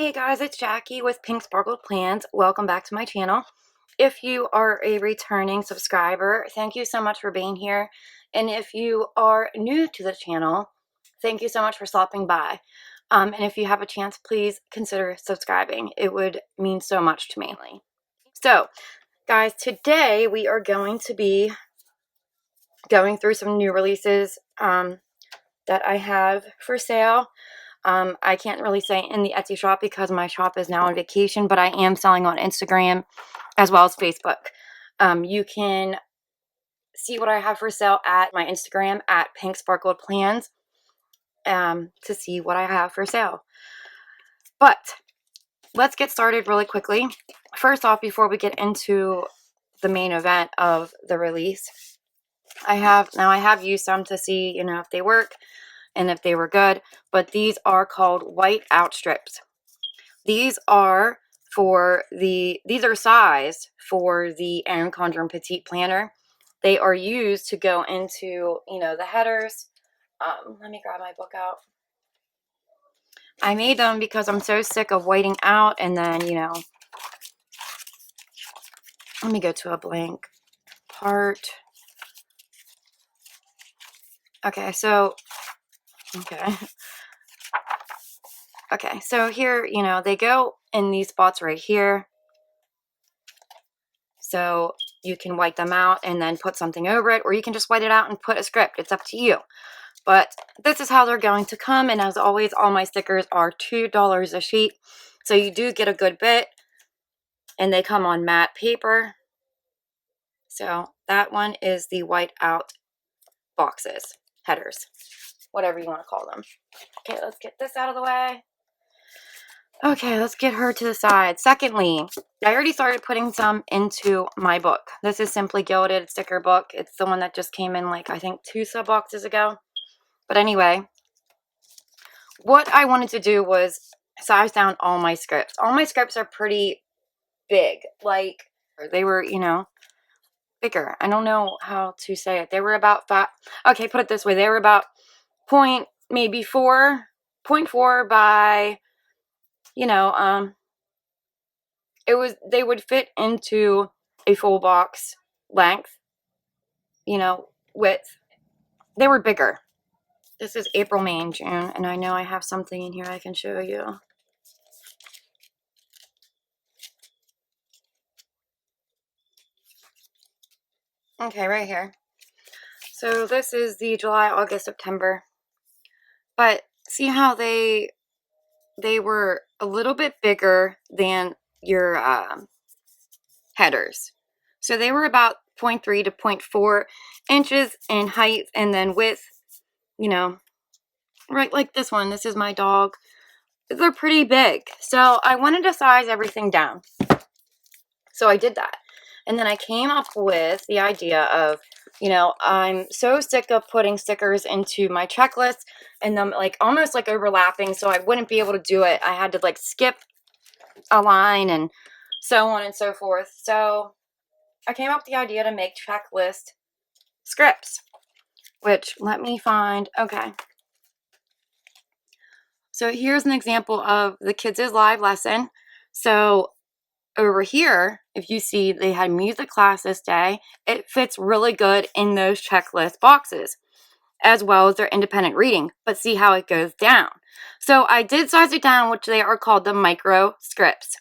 Hey guys, it's Jackie with Pink Sparkled Plans. Welcome back to my channel. If you are a returning subscriber, thank you so much for being here. And if you are new to the channel, thank you so much for stopping by. And if you have a chance, please consider subscribing. It would mean so much to me. So, guys, today we are going to be going through some new releases that I have for sale. I can't really say in the Etsy shop because my shop is now on vacation, but I am selling on Instagram as well as Facebook. You can see what I have for sale at my Instagram at Pink Sparkled Plans to see what I have for sale. But let's get started really quickly. First off, before we get into the main event of the release, I have used some to see, if they work and if they were good, but these are called white out strips. These are sized for the Erin Condren Petite Planner. They are used to go into, the headers. Let me grab my book out. I made them because I'm so sick of whiting out and then, let me go to a blank part. Okay, so here, they go in these spots right here. So you can white them out and then put something over it, or you can just white it out and put a script. It's up to you. But this is how they're going to come. And as always, all my stickers are $2 a sheet. So you do get a good bit. And they come on matte paper. So that one is the white out boxes, headers, whatever you want to call them. Okay, let's get this out of the way. Okay, let's get her to the side. Secondly, I already started putting some into my book. This is Simply Gilded sticker book. It's the one that just came in I think 2 sub boxes ago. But anyway, what I wanted to do was size down all my scripts. All my scripts are pretty big. They were, bigger. I don't know how to say it. They were about 5. Okay, put it this way. They were about 0.4 by, they would fit into a full box length, width. They were bigger. This is April, May, and June, and I know I have something in here I can show you. Okay, right here. So this is the July, August, September. But see how they were a little bit bigger than your headers. So they were about 0.3 to 0.4 inches in height, and then width, right like this one. This is my dog. They're pretty big. So I wanted to size everything down. So I did that. And then I came up with the idea of, I'm so sick of putting stickers into my checklist and them almost overlapping, so I wouldn't be able to do it. I had to skip a line and so on and so forth. So I came up with the idea to make checklist scripts, which let me find. Okay. So here's an example of the kids' live lesson. So over here, if you see they had music class this day, it fits really good in those checklist boxes, as well as their independent reading. But see how it goes down. So I did size it down, which they are called the micro scripts.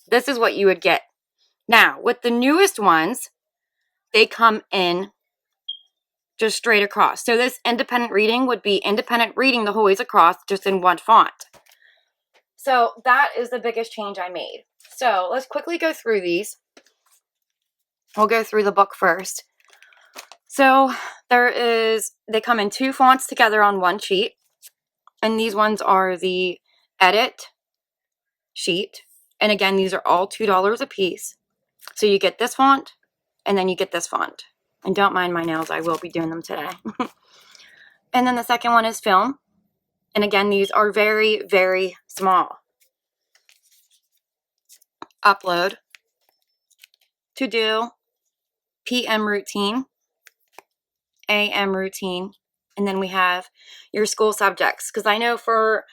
This is what you would get. Now, with the newest ones, they come in just straight across. So this independent reading would be independent reading the whole ways across, just in one font. So that is the biggest change I made. So let's quickly go through these. We'll go through the book first. So they come in 2 fonts together on one sheet. And these ones are the edit sheet. And again, these are all $2 a piece. So you get this font and then you get this font. And don't mind my nails, I will be doing them today. And then the second one is film. And again, these are very, very small. Upload, to do, PM routine, AM routine, and then we have your school subjects. Because I know for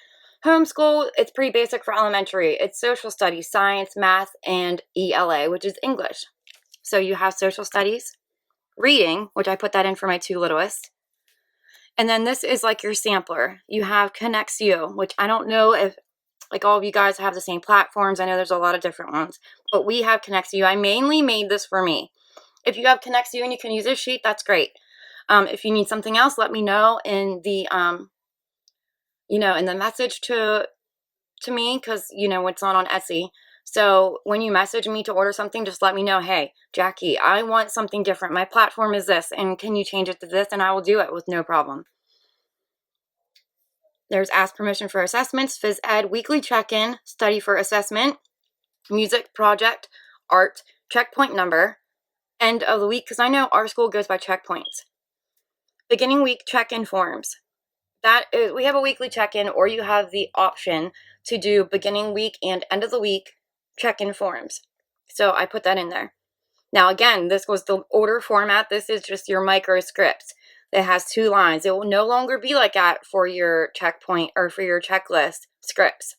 Homeschool, it's pretty basic for elementary. It's social studies, science, math, and ELA, which is English. So you have social studies, reading, which I put that in for my two littlest. And then this is like your sampler. You have ConnexU, which I don't know if like all of you guys have the same platforms. I know there's a lot of different ones, but we have ConnexU. I mainly made this for me. If you have ConnexU and you can use this sheet, that's great. If you need something else, let me know in the in the message to me, because it's not on Etsy. So when you message me to order something, just let me know, hey, Jackie, I want something different. My platform is this, and can you change it to this? And I will do it with no problem. There's ask permission for assessments, phys ed, weekly check-in, study for assessment, music, project, art, checkpoint number, end of the week, because I know our school goes by checkpoints. Beginning week check-in forms. That is, we have a weekly check-in, or you have the option to do beginning week and end of the week check-in forms. So I put that in there. Now again, this was the order format. This is just your micro scripts. It has 2 lines. It will no longer be like that for your checkpoint or for your checklist scripts.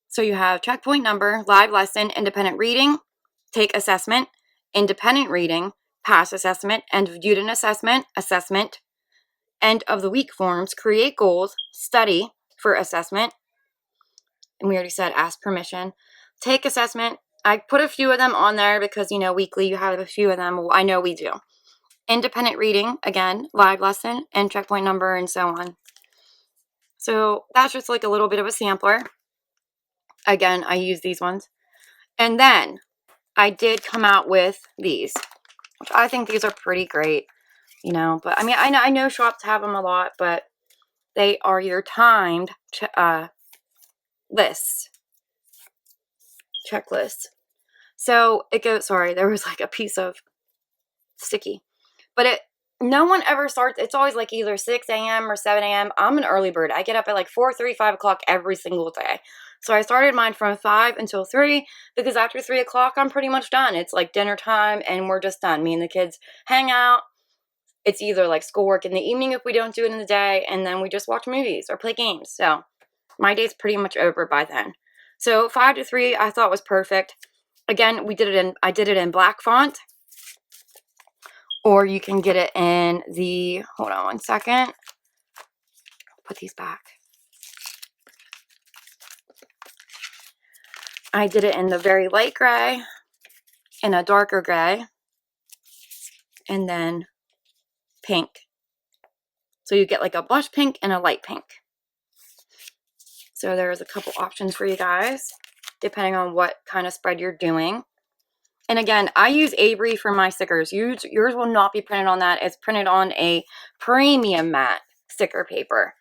So you have checkpoint number, live lesson, independent reading, take assessment, independent reading, pass assessment, end of student assessment, assessment, end of the week forms, create goals, study for assessment, and we already said ask permission, take assessment. I put a few of them on there because, weekly you have a few of them. Well, I know we do. Independent reading, again, live lesson, and checkpoint number, and so on. So that's just like a little bit of a sampler. Again, I use these ones. And then I did come out with these, which I think these are pretty great, but I mean, I know shops have them a lot, but they are your timed lists, checklists. So it goes, sorry, there was like a piece of sticky, but no one ever starts. It's always like either 6 a.m. or 7 a.m. I'm an early bird. I get up at like 4:30, 5 o'clock every single day. So I started mine from 5 until 3 because after 3 o'clock, I'm pretty much done. It's like dinner time and we're just done. Me and the kids hang out. It's either like schoolwork in the evening if we don't do it in the day, and then we just watch movies or play games. So my day's pretty much over by then. So 5 to 3 I thought was perfect. Again, I did it in black font, or you can get it in the, hold on one second, put these back. I did it in the very light gray, in a darker gray, and then pink. So you get like a blush pink and a light pink. So there's a couple options for you guys, depending on what kind of spread you're doing. And again, I use Avery for my stickers. Yours will not be printed on that. It's printed on a premium matte sticker paper.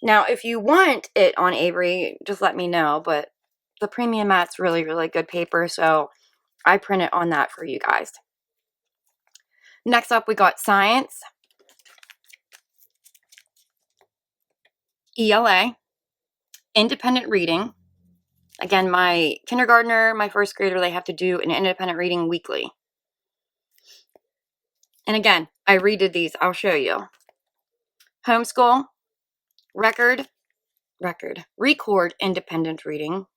Now, if you want it on Avery, just let me know. But the premium matte's really, really good paper. So I print it on that for you guys. Next up, we got science, ELA, independent reading. Again, my kindergartner, my first grader, they have to do an independent reading weekly. And again, I redid these. I'll show you. Homeschool, record, record independent reading,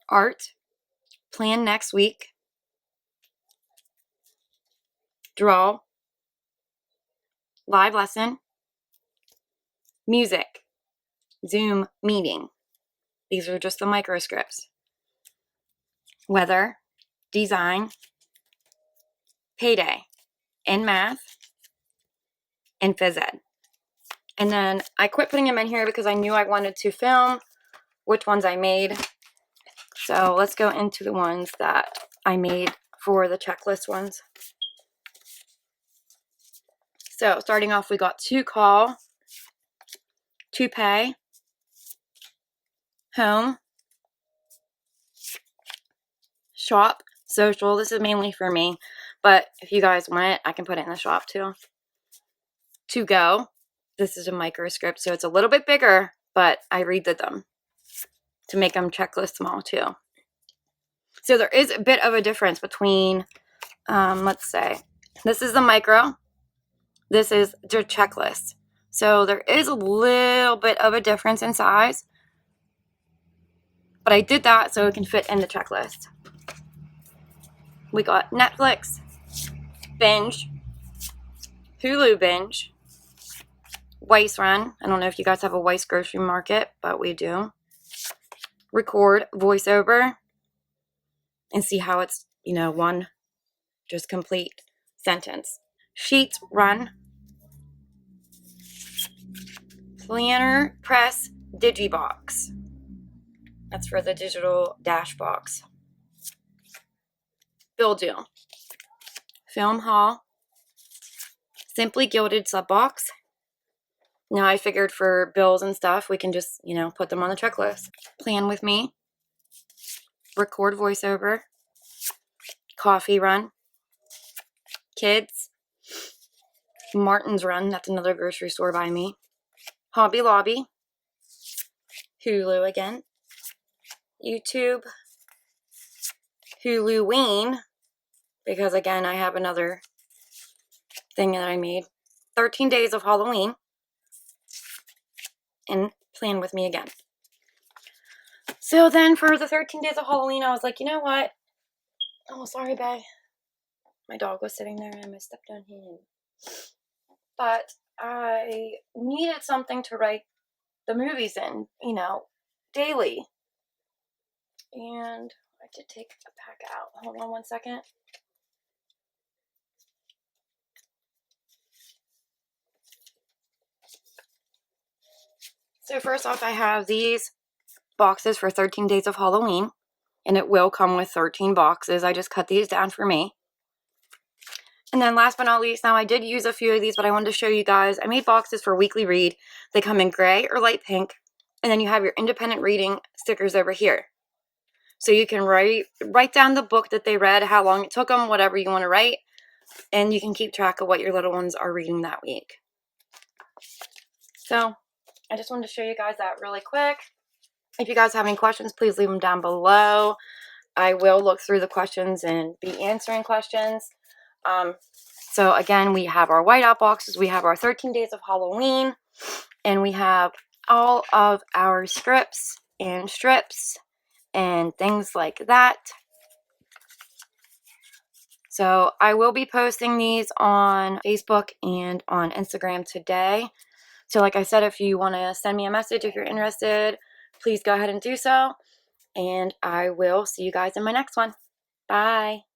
art, plan next week, draw, live lesson, music, Zoom meeting. These are just the microscripts. Weather, design, payday, and math, and phys ed. And then I quit putting them in here because I knew I wanted to film which ones I made. So let's go into the ones that I made for the checklist ones. So starting off, we got to call, to pay, home, shop, social. This is mainly for me, but if you guys want it, I can put it in the shop too. To go. This is a microscript, so it's a little bit bigger, but I redid them to make them checklist small too. So there is a bit of a difference between, let's say, this is the micro, this is the checklist. So there is a little bit of a difference in size, but I did that so it can fit in the checklist. We got Netflix, Binge, Hulu Binge, Weiss Run. I don't know if you guys have a Weiss Grocery Market, but we do. Record voiceover and see how it's, one just complete sentence. Sheets Run. Planner Press Digibox. That's for the digital dash box. Bill Do. Film Haul. Simply Gilded Subbox. Now I figured for bills and stuff, we can just, put them on the checklist. Plan With Me. Record voiceover. Coffee Run. Kids. Martin's Run. That's another grocery store by me. Hobby Lobby. Hulu again. YouTube. Huluween. Because again, I have another thing that I made. 13 Days of Halloween. And Plan With Me again. So then for the 13 Days of Halloween, I was like, you know what? Oh, sorry, babe. My dog was sitting there and I stepped on him. But I needed something to write the movies in, daily. And I did take a pack out. Hold on one second. So first off, I have these boxes for 13 Days of Halloween. And it will come with 13 boxes. I just cut these down for me. And then last but not least, now I did use a few of these, but I wanted to show you guys. I made boxes for Weekly Read. They come in gray or light pink. And then you have your independent reading stickers over here. So you can write down the book that they read, how long it took them, whatever you want to write. And you can keep track of what your little ones are reading that week. So I just wanted to show you guys that really quick. If you guys have any questions, please leave them down below. I will look through the questions and be answering questions. So again, we have our whiteout boxes. We have our 13 Days of Halloween. And we have all of our scripts and strips and things like that. So I will be posting these on Facebook and on Instagram today. So like I said, if you want to send me a message if you're interested, please go ahead and do so. And I will see you guys in my next one. Bye.